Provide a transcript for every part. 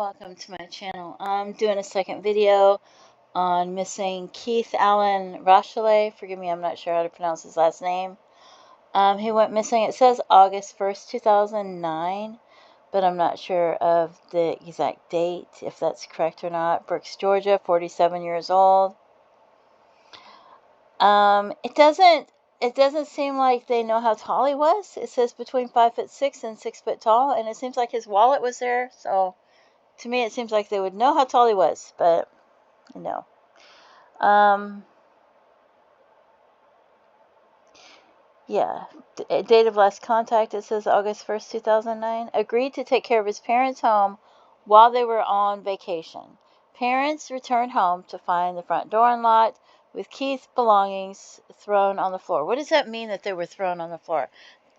welcome to my channel. I'm doing a second video on missing Keith Allen Rocheleau. Forgive me, I'm not sure how to pronounce his last name. He went missing, it says August 1st, 2009, but I'm not sure of the exact date, if that's correct or not. Brooks, Georgia, 47 years old. It doesn't seem like they know how tall he was. It says between 5'6" and 6 foot tall, and it seems like his wallet was there, so to me, it seems like they would know how tall he was, but no. Yeah. Date of last contact, it says August 1st, 2009. Agreed to take care of his parents' home while they were on vacation. Parents returned home to find the front door unlocked with Keith's belongings thrown on the floor. What does that mean that they were thrown on the floor?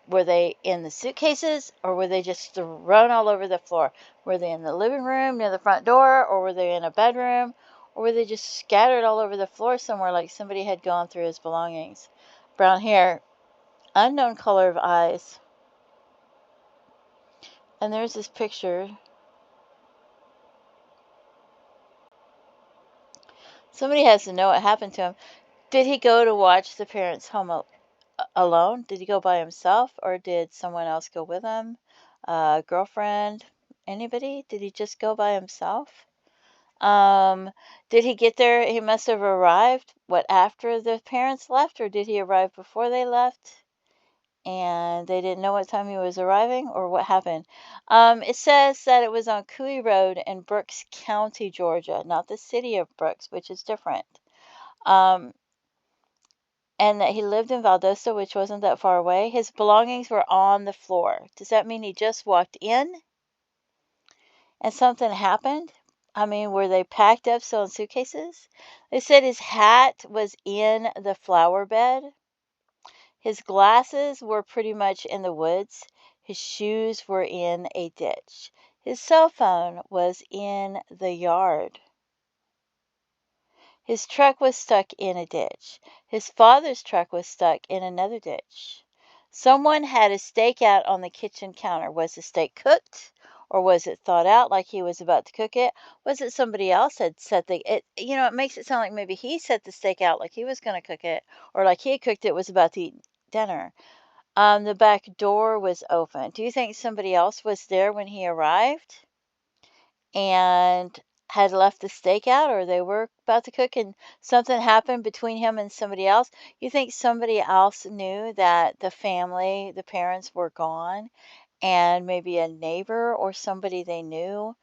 Were they in the suitcases, or were they just thrown all over the floor? Were they in the living room near the front door, or were they in a bedroom, or were they just scattered all over the floor somewhere like somebody had gone through his belongings? Brown hair, unknown color of eyes. And there's this picture. Somebody has to know what happened to him. Did he go to watch the parents home alone? Did he go by himself, or did someone else go with him? Girlfriend? Anybody? Did he just go by himself? Did he get there? He must have arrived, after the parents left, or did he arrive before they left? And they didn't know what time he was arriving, or what happened? It says that it was on Cooey Road in Brooks County, Georgia, not the city of Brooks, which is different. And that he lived in Valdosta, which wasn't that far away. His belongings were on the floor. Does that mean he just walked in and something happened? I mean, were they packed up still in suitcases? They said his hat was in the flower bed. His glasses were pretty much in the woods. His shoes were in a ditch. His cell phone was in the yard. His truck was stuck in a ditch. His father's truck was stuck in another ditch. Someone had a steak out on the kitchen counter. Was the steak cooked, or was it thawed out like he was about to cook it? Was it somebody else had set it makes it sound like maybe he set the steak out like he was going to cook it, or like he had cooked it, was about to eat dinner. The back door was open. Do you think somebody else was there when he arrived and had left the steak out, or they were about to cook and something happened between him and somebody else? You think somebody else knew that the parents were gone, and maybe a neighbor or somebody they knew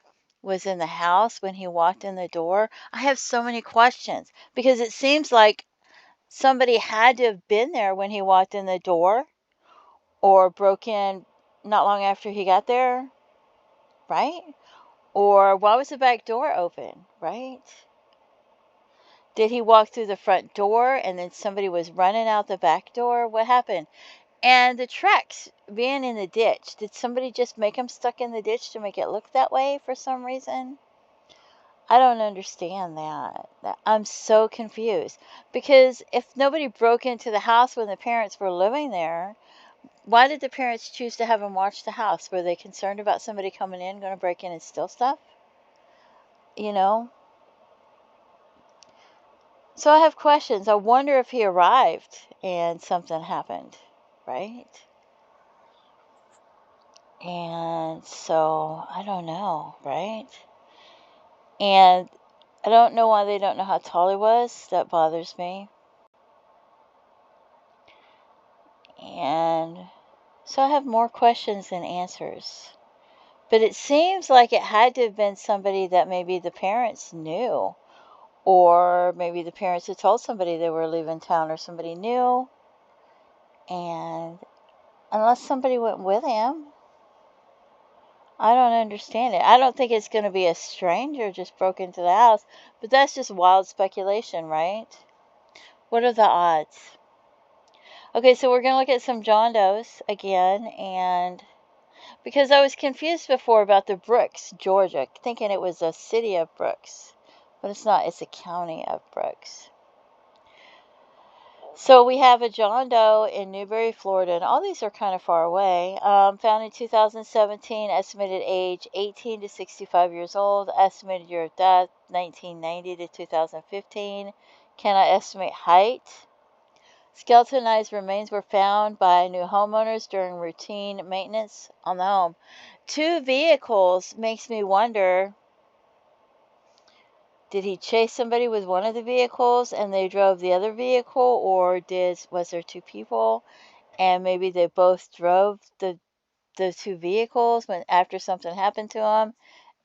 was in the house when he walked in the door? I have so many questions, because it seems like somebody had to have been there when he walked in the door, or broke in not long after he got there, right? Or why was the back door open, right? Did he walk through the front door and then somebody was running out the back door? What happened? And the tracks being in the ditch, did somebody just make them stuck in the ditch to make it look that way for some reason? I don't understand that. I'm so confused. Because if nobody broke into the house when the parents were living there, why did the parents choose to have him watch the house? Were they concerned about somebody coming in, going to break in and steal stuff? So I have questions. I wonder if he arrived and something happened, right? And so, I don't know, right? And I don't know why they don't know how tall he was. That bothers me. And so I have more questions than answers. But it seems like it had to have been somebody that maybe the parents knew. Or maybe the parents had told somebody they were leaving town, or somebody knew. And unless somebody went with him, I don't understand it. I don't think it's going to be a stranger just broke into the house. But that's just wild speculation, right? What are the odds? Okay, so we're going to look at some John Does again. And because I was confused before about the Brooks, Georgia, thinking it was a city of Brooks. But it's not. It's a county of Brooks. So we have a John Doe in Newberry, Florida, and all these are kind of far away. Found in 2017, estimated age 18 to 65 years old, estimated year of death 1990 to 2015. Cannot estimate height. Skeletonized remains were found by new homeowners during routine maintenance on the home. Two vehicles makes me wonder, did he chase somebody with one of the vehicles and they drove the other vehicle, or was there two people and maybe they both drove the two vehicles when after something happened to them,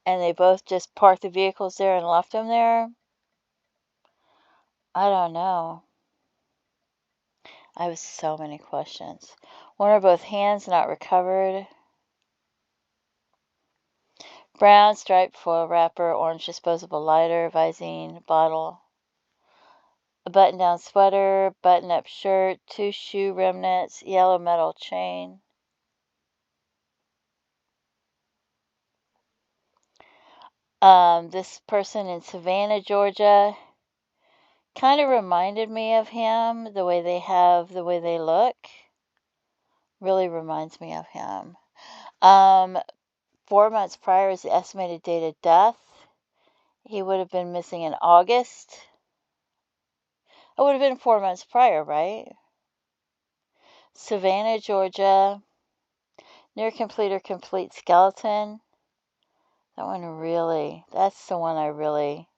and they both just parked the vehicles there and left them there? I don't know. I have so many questions. One or both hands not recovered. Brown striped foil wrapper, orange disposable lighter, Visine bottle, a button-down sweater, button-up shirt, two shoe remnants, yellow metal chain. This person in Savannah, Georgia, kind of reminded me of him. The way they look, really reminds me of him. 4 months prior is the estimated date of death. He would have been missing in August. It would have been 4 months prior, right? Savannah, Georgia, near complete or complete skeleton. That's the one I really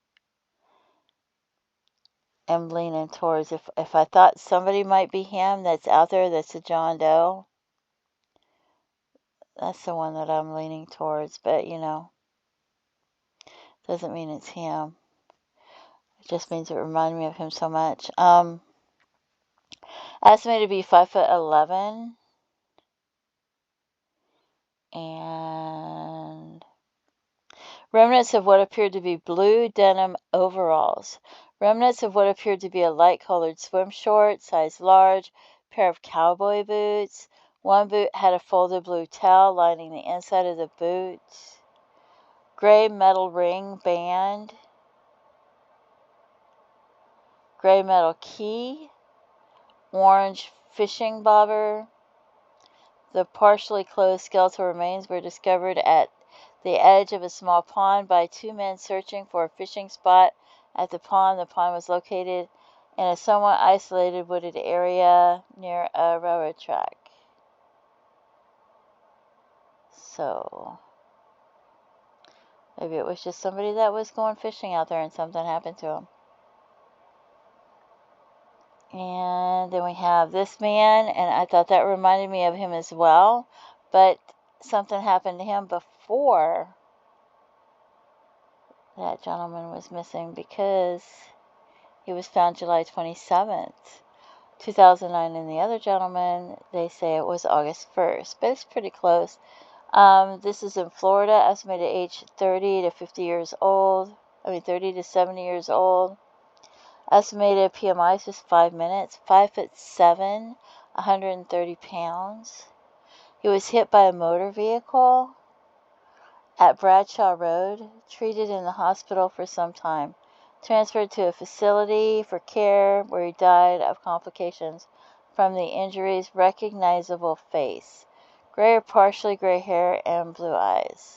am leaning towards. If I thought somebody might be him that's out there that's a John Doe, that's the one that I'm leaning towards. But, doesn't mean it's him. It just means it reminded me of him so much. Estimated to be 5'11", and remnants of what appeared to be blue denim overalls. Remnants of what appeared to be a light-colored swim short, size large, pair of cowboy boots. One boot had a folded blue towel lining the inside of the boot. Gray metal ring band. Gray metal key. Orange fishing bobber. The partially closed skeletal remains were discovered at the edge of a small pond by two men searching for a fishing spot at the pond. The pond was located in a somewhat isolated wooded area near a railroad track. So, maybe it was just somebody that was going fishing out there and something happened to him. And then we have this man, and I thought that reminded me of him as well, but something happened to him before that gentleman was missing, because he was found July 27th, 2009, and the other gentleman, they say it was August 1st, but it's pretty close. This is in Florida, estimated age 30 to 50 years old. 30 to 70 years old. Estimated PMI is just 5 minutes. 5'7", 130 pounds. He was hit by a motor vehicle at Bradshaw Road, treated in the hospital for some time. Transferred to a facility for care where he died of complications from the injuries. Recognizable face. Gray or partially gray hair and blue eyes.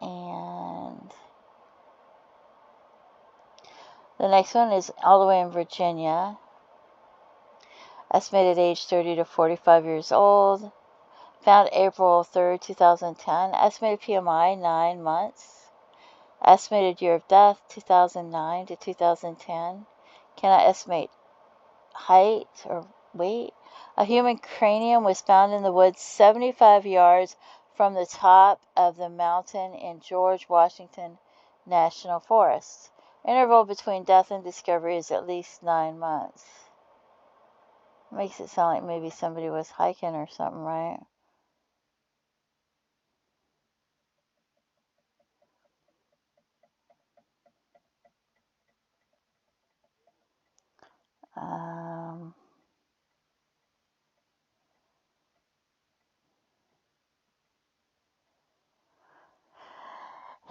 And the next one is all the way in Virginia. Estimated age 30 to 45 years old. Found April 3rd, 2010. Estimated PMI 9 months. Estimated year of death 2009 to 2010. Cannot estimate height or weight. A human cranium was found in the woods 75 yards from the top of the mountain in George Washington National Forest. Interval between death and discovery is at least 9 months. Makes it sound like maybe somebody was hiking or something, right?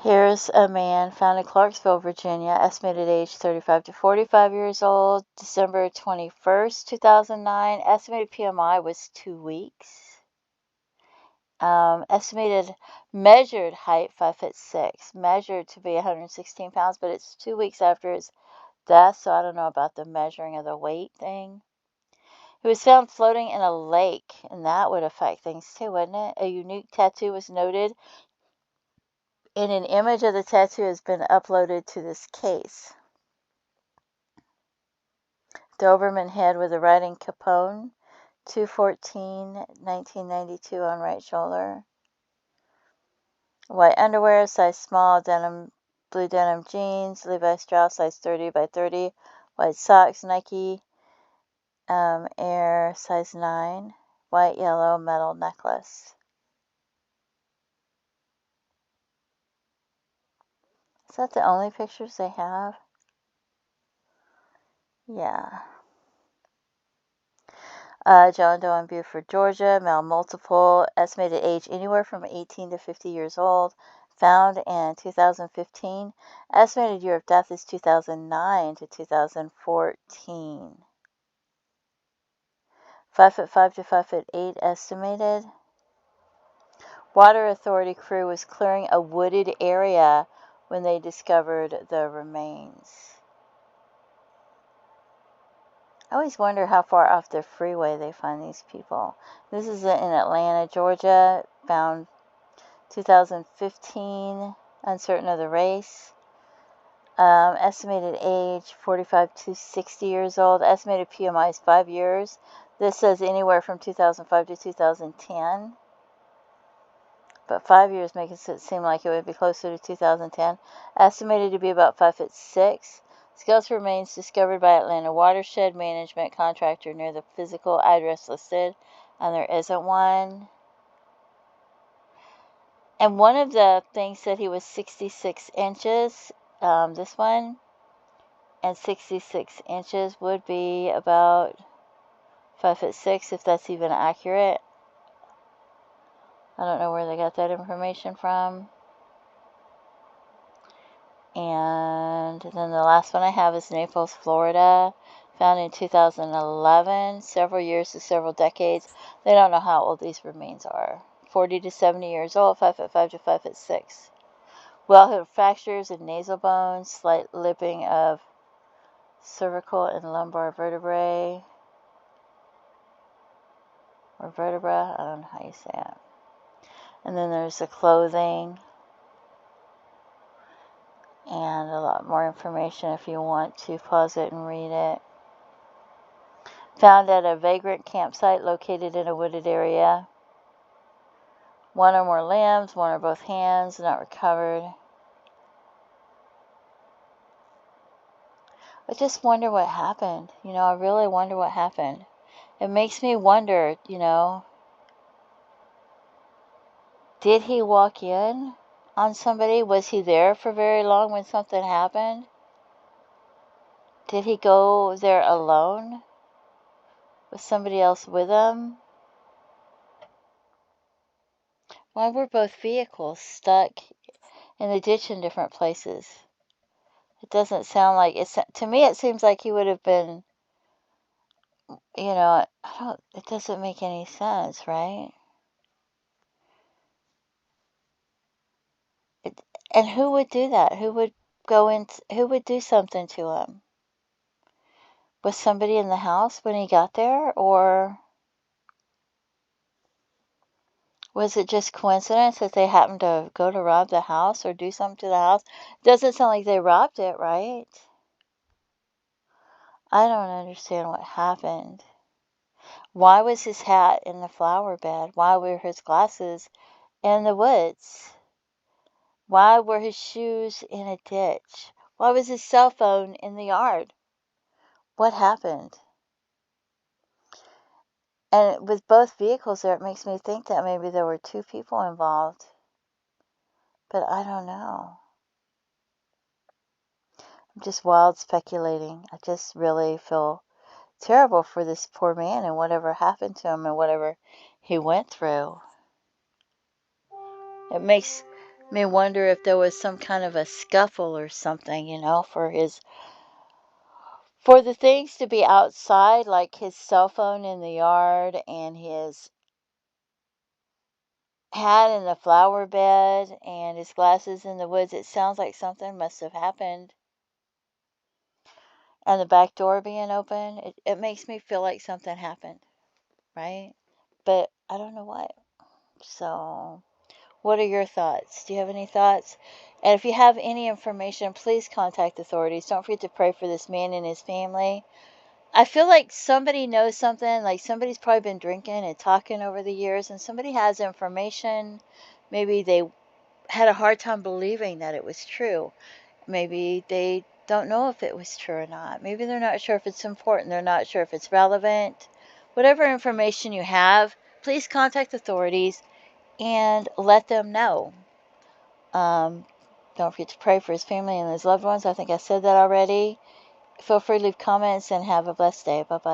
Here's a man found in Clarksville, Virginia, estimated age 35 to 45 years old, December 21st, 2009. Estimated PMI was 2 weeks. Estimated measured height 5'6", measured to be 116 pounds, but it's 2 weeks after his death, so I don't know about the measuring of the weight thing. He was found floating in a lake, and that would affect things too, wouldn't it? A unique tattoo was noted, and an image of the tattoo has been uploaded to this case. Doberman head with the writing Capone, 2/14/1992 on right shoulder. White underwear, size small, blue denim jeans, Levi Strauss, size 30 by 30. White socks, Nike Air, size 9. White, yellow, metal necklace. Is that the only pictures they have? Yeah. John Doe in Beaufort, Georgia, male multiple, estimated age anywhere from 18 to 50 years old, found in 2015. Estimated year of death is 2009 to 2014. 5'5" to 5'8" estimated. Water Authority crew was clearing a wooded area when they discovered the remains. I always wonder how far off the freeway they find these people. This is in Atlanta, Georgia, found 2015, uncertain of the race. Estimated age 45 to 60 years old. Estimated PMI is 5 years. This says anywhere from 2005 to 2010. But 5 years makes it seem like it would be closer to 2010. Estimated to be about 5'6". Skeletal remains discovered by Atlanta Watershed Management Contractor near the physical address listed, and there isn't one. And one of the things said he was 66 inches, this one, and 66 inches would be about 5'6", if that's even accurate. I don't know where they got that information from. And then the last one I have is Naples, Florida, found in 2011, several years to several decades. They don't know how old these remains are. 40 to 70 years old, 5'5" to 5'6". Well-healed fractures in nasal bones, slight lipping of cervical and lumbar vertebrae, or vertebra, I don't know how you say it. And then there's the clothing, and a lot more information if you want to pause it and read it. Found at a vagrant campsite located in a wooded area. One or more limbs, one or both hands, not recovered. I just wonder what happened. I really wonder what happened. It makes me wonder, did he walk in on somebody? Was he there for very long when something happened? Did he go there alone? Was somebody else with him? Why were both vehicles stuck in the ditch in different places? It doesn't sound like it's. To me, it seems like he would have been. It doesn't make any sense, right? And who would do that? Who would go in? Who would do something to him? Was somebody in the house when he got there, or was it just coincidence that they happened to go to rob the house or do something to the house? Doesn't sound like they robbed it, right? I don't understand what happened. Why was his hat in the flower bed? Why were his glasses in the woods? Why were his shoes in a ditch? Why was his cell phone in the yard? What happened? And with both vehicles there, it makes me think that maybe there were two people involved. But I don't know. I'm just wild speculating. I just really feel terrible for this poor man and whatever happened to him and whatever he went through. It makes May wonder if there was some kind of a scuffle or something, for the things to be outside, like his cell phone in the yard and his hat in the flower bed and his glasses in the woods. It sounds like something must have happened. And the back door being open, it makes me feel like something happened, right? But I don't know what. So, what are your thoughts? Do you have any thoughts? And if you have any information, please contact authorities. Don't forget to pray for this man and his family. I feel like somebody knows something, like somebody's probably been drinking and talking over the years, and somebody has information. Maybe they had a hard time believing that it was true. Maybe they don't know if it was true or not. Maybe they're not sure if it's important. They're not sure if it's relevant. Whatever information you have, please contact authorities and let them know. Don't forget to pray for his family and his loved ones. I think I said that already. Feel free to leave comments and have a blessed day. Bye-bye.